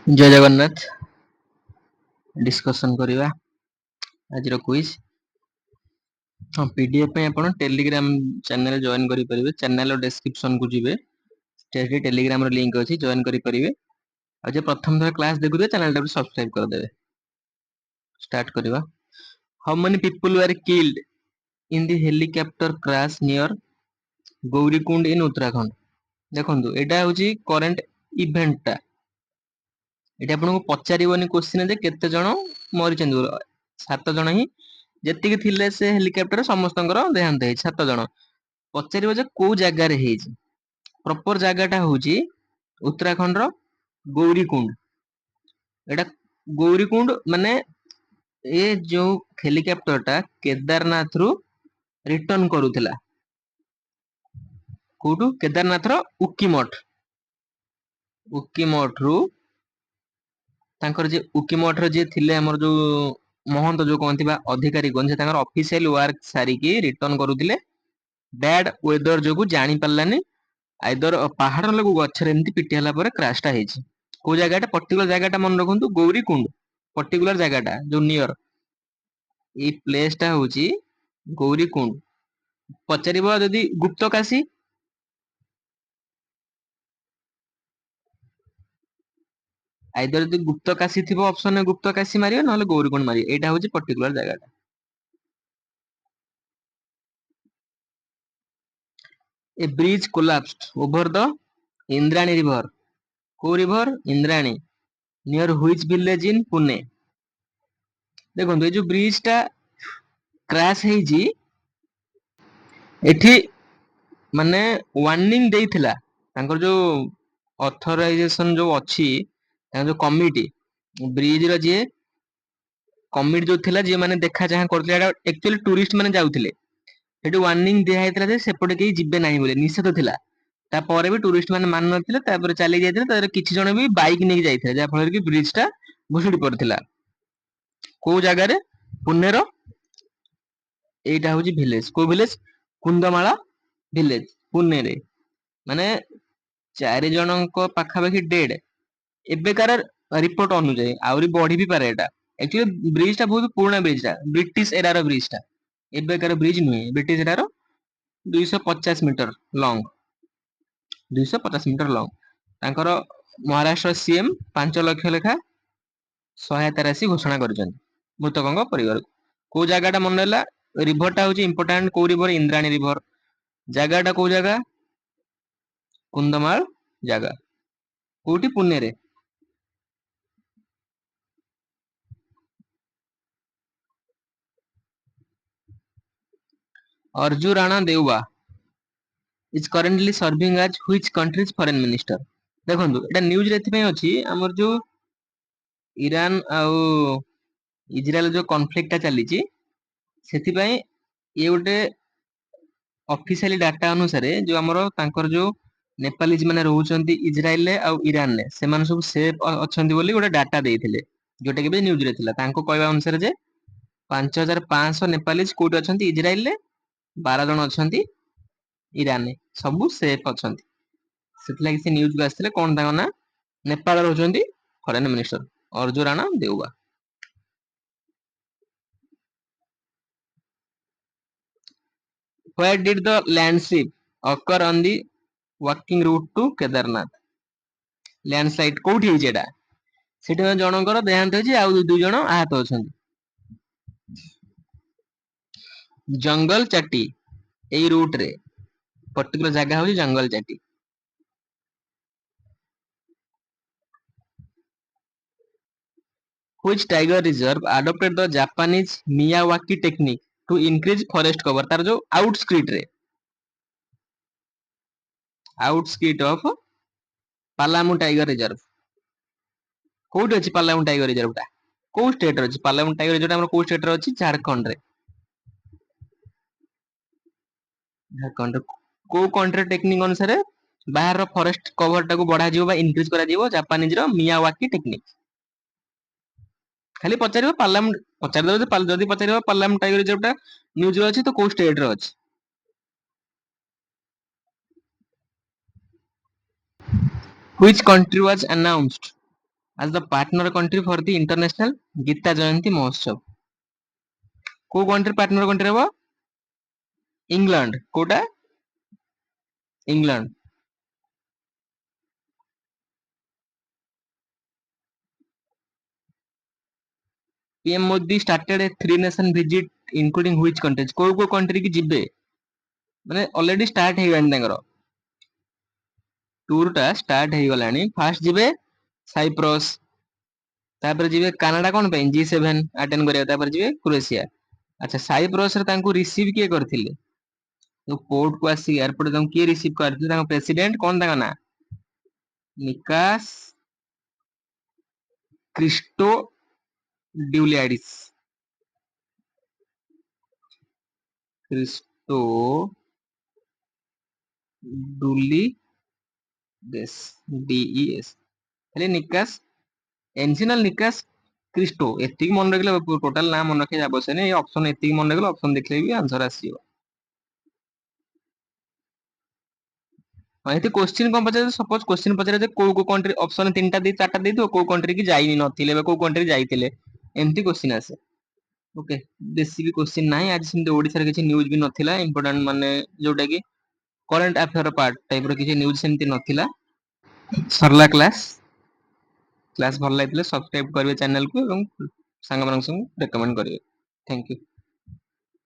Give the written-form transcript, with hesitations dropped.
जय जगन्नाथ डिस्कशन करिवा आज क्विज। हाँ पीडीएफ पे आपण टेलीग्राम चैनल जॉइन करि परिबे। चैनल डिस्क्रिप्शन को जिवे स्टेडी टेलीग्राम रो लिंक अछि जॉइन करि परिबे। आज प्रथम थर क्लास देखुबे चैनल टा सब्सक्राइब कर देबे। स्टार्ट करिवा। How many people were killed in the helicopter crash near Gaurikund in Uttarakhand. देखंतु एटा होची करंट इवेंट टा। एटा आपन को पचारिबोनी क्वेश्चन जे केते जण मरि चंदु 7 जण ही जेतिक थिले से हेलिकॉप्टर समस्तଙ୍କର देहांत है 7 जण पचारिबो जे को जागा रे हेजी। प्रॉपर जागाटा होची उत्तराखंड रो गौरीकुंड। एटा गौरीकुंड माने ए जो हेलिकॉप्टर टा केदारनाथ रु रिटर्न करूथिला कोटू केदारनाथ रो उकीमठ रु तांकर जे उकीमठ रो जे थिले हमर जो महंत जो कहंती बा अधिकारी कोन से तांकर ऑफिशियल वर्क सारी की रिटर्न करूथिले। बैड वेदर जो जानी पारलानी आइदर पहाड़ लगू गछरे एमती पिटी हला परे क्रैश टा हेची। को जगहटा पर्टिकुलर जगहटा मन रखंतु गौरीकुंड पर्टिकुलर जगहटा जो नियर ए प्लेस टा होची गौरीकुंड। पचारिबो जदी गुप्तकाशी आइदर जदी गुप्तकाशी थिबो ऑप्शन में गुप्तकाशी मारियो नहले गौरीकुंड मारियो। एटा होची particular जगहटा। A bridge collapsed over the Indrani river. को river? Indrani. Near which village in Pune? देखो ये जो ब्रिज टा क्रैश है जी एठी माने वार्निंग देइथिला तांकर जो ऑथराइजेशन जो अछि तांकर जो कमिटी ब्रिज रो जे कमिटी जो थिला जे माने देखा चाहा करथिला एटा एक्चुअली टूरिस्ट माने जाउथिले सेठी वार्निंग दिया हेतला जे सेपटे केही जिबे नाही बोले निषेध थिला। ता परे भी टूरिस्ट माने मान नथिले तापर चली जायथिले तापर किछि जण भी बाइक नेकी जायथिले जा फଳରେ कि ब्रिज टा भुसुडी पड़थिला। को जगह रे पुणे रो एटा होची विलेज को विलेज कुंदमाला विलेज पुणे रे माने 4 जनक पाखा पाखी डेड एबेकार रिपोर्ट अनुसार आउरी बढ़ी भी पारे एटा। एक्चुअली ब्रिज टा बहुत पुराना ब्रिज टा ब्रिटिश एरा रो ब्रिज टा एबेकार ब्रिज नुहे ब्रिटिश एरा रो 250 मीटर लॉन्ग 250 मीटर लॉन्ग। तांकर महाराष्ट्र सीएम 5 लाख लेखा सहायता राशि घोषणा करिसथि मृतकଙ୍କ परिवार। को जागाटा मन रहला रिवर टा होची इंपोर्टेंट को रिवर इंद्राणी रिवर। जागाटा को जागा कुंदमाल जागा कोठी पुणे रे। अर्जु Rana Deuba is currently serving as which country's foreign minister। देखंतु एटा न्यूज रे एथि अछि हमर जो ईरान आउ इजराइल जो कॉन्फ्लिक्ट टा चली छि सेति पई ये गोटे ऑफिशियली डाटा अनुसार जो हमर तांकर जो नेपालीज माने रहउचंती इजराइल ले आउ ईरान ले से माने सब सेफ अछंती बोली गोटे डाटा देइथिले जोटे के भी न्यूज रे थिला। तांको कहबा अनुसार जे 5500 नेपालीज कोट अछंती इजराइल ले 12 जण अछंती ईरान ने सबु सेफ अछंती सेति लागि से न्यूज को आस्थिले कोन तांको ना नेपाल रहउचंती foreign minister Arzu Rana Deuba. Where did the landslip occur on the walking route to Kedarnath? Landslide कोठी हे जेडा सेठी जनकर देहांत होची आउ दुई जण आहत अछंती। जंगल चाटी एई रूट रे पर्टिकुलर जगह होची जंगल चाटी। Which tiger reserve adopted the Japanese Miyawaki technique to increase forest cover? तार जो आउटस्क्रिट ऑफ पालामू टाइगर रिजर्व कोठी अछि पालामू टाइगर रिजर्व टा को स्टेट रे अछि पालामू टाइगर रिजर्व हमर को स्टेट रे अछि झारखंड रे। झारखंड को कंट्री टेक्निक अनुसार बाहर रो फॉरेस्ट कवर टा को बढ़ा जिवो बा इंक्रीज करा जिवो जापानीज रो मियावाकी टेक्निक। खाली पचारिबो पार्लियामेंट पचारि दबो जदी पचारिबो पार्लियामेंट टाइगर रिजर्व टा न्यूज रे अछि तो को स्टेट रे अछि। Which country was announced as the partner country for the international Gita Jayanti Mahotsav. କୋଉ କଣ୍ଟ୍ରି ପାର୍ଟନର କଣ୍ଟ୍ରି ହବ? ଇଂଲଣ୍ଡ। କୋଉଟା? England. PM Modi started a 3 nation visit including which countries? କୋଉ କୋଉ କଣ୍ଟ୍ରି କି ଯିବେ? ମାନେ ଅଲରେଡି ଷ୍ଟାର୍ଟ ହେଇଗଲାଣି ତାଙ୍କର ଟୁର ଟା ଷ୍ଟାର୍ଟ ହେଇଗଲାଣି। ଫାଷ୍ଟ ଯିବେ ସାଇପ୍ରସ୍, ତାପରେ ଯିବେ କାନାଡା କଣ ପାଇଁ G7 ଆଟେଣ୍ଡ କରିବା, ତାପରେ ଯିବେ କ୍ରୋଏସିଆ। ଆଚ୍ଛା ସାଇପ୍ରସ୍ ରେ ତାଙ୍କୁ ରିସିଭ କିଏ କରିଥିଲେ? ଯୋଉ ପୋର୍ଟ କୁ ଆସି ଏୟାରପୋର୍ଟ ତାଙ୍କୁ କିଏ ରିସିଭ କରିଥିଲେ? ତାଙ୍କ ପ୍ରେସିଡେଣ୍ଟ କଣ ତାଙ୍କ ନାଁ? ନିକାସ କ୍ରିଷ୍ଟୋଡ୍ୟୁଲିଆଡିସ। କ୍ରିଷ୍ଟୋଡୁଲିଦେସ DES ହେଲେ ନିକାସ ଏନସିନାଲ ନିକାସ କ୍ରିଷ୍ଟୋ। ଏତିକି ମନେ ରଖିଲେ ଟୋଟାଲ ନାଁ ମନେ ରଖିବା ଆବଶ୍ୟକ ନାହିଁ। ଅପସନ ଏତିକି ମନେ ରଖିଲେ ଅପସନ ଦେଖିଲେ ବି ଆନ୍ସର ଆସିବ। ଏଠି କ୍ୱେଶ୍ଚିନ୍ କଣ ପଚାରେ? ସପୋଜ କ୍ୱେଶ୍ଚିନ୍ ପଚାରେ ଯେ କୋଉ କୋଉ କଣ୍ଟ୍ରି, ଅପସନ 3ଟା ଦେଇ 4ଟା ଦେଇଥିବ, କୋଉ କଣ୍ଟ୍ରି କି ଯାଇନି ନଥିଲେ ବା କୋଉ କଣ୍ଟ୍ରି ଯାଇଥିଲେ, ଏମିତି କ୍ୱେଶ୍ଚିନ୍ ଆସେ। ଓକେ, ବେଶୀ ବି କ୍ୱେଶ୍ଚିନ୍ ନାହିଁ ଆଜି। ସେମିତି ଓଡିଶାରେ କିଛି ନ୍ୟୁଜ ବି ନଥିଲା ଇମ୍ପୋର୍ଟାଣ୍ଟ, ମାନେ ଯୋଉଟା କି କରେଣ୍ଟ ଆଫେୟାର ପାର୍ଟ ଟାଇପ ର କିଛି ନ୍ୟୁଜ ସେମିତି ନଥିଲା। ସରିଲା କ୍ଲାସ। କ୍ଲାସ ଭଲ ଲାଗିଥିଲେ ସବସ୍କ୍ରାଇବ କରିବେ ଚ୍ୟାନେଲକୁ ଏବଂ ସାଙ୍ଗମାନଙ୍କ ସହ ରେକମେଣ୍ଡ କରିବେ। Thank you.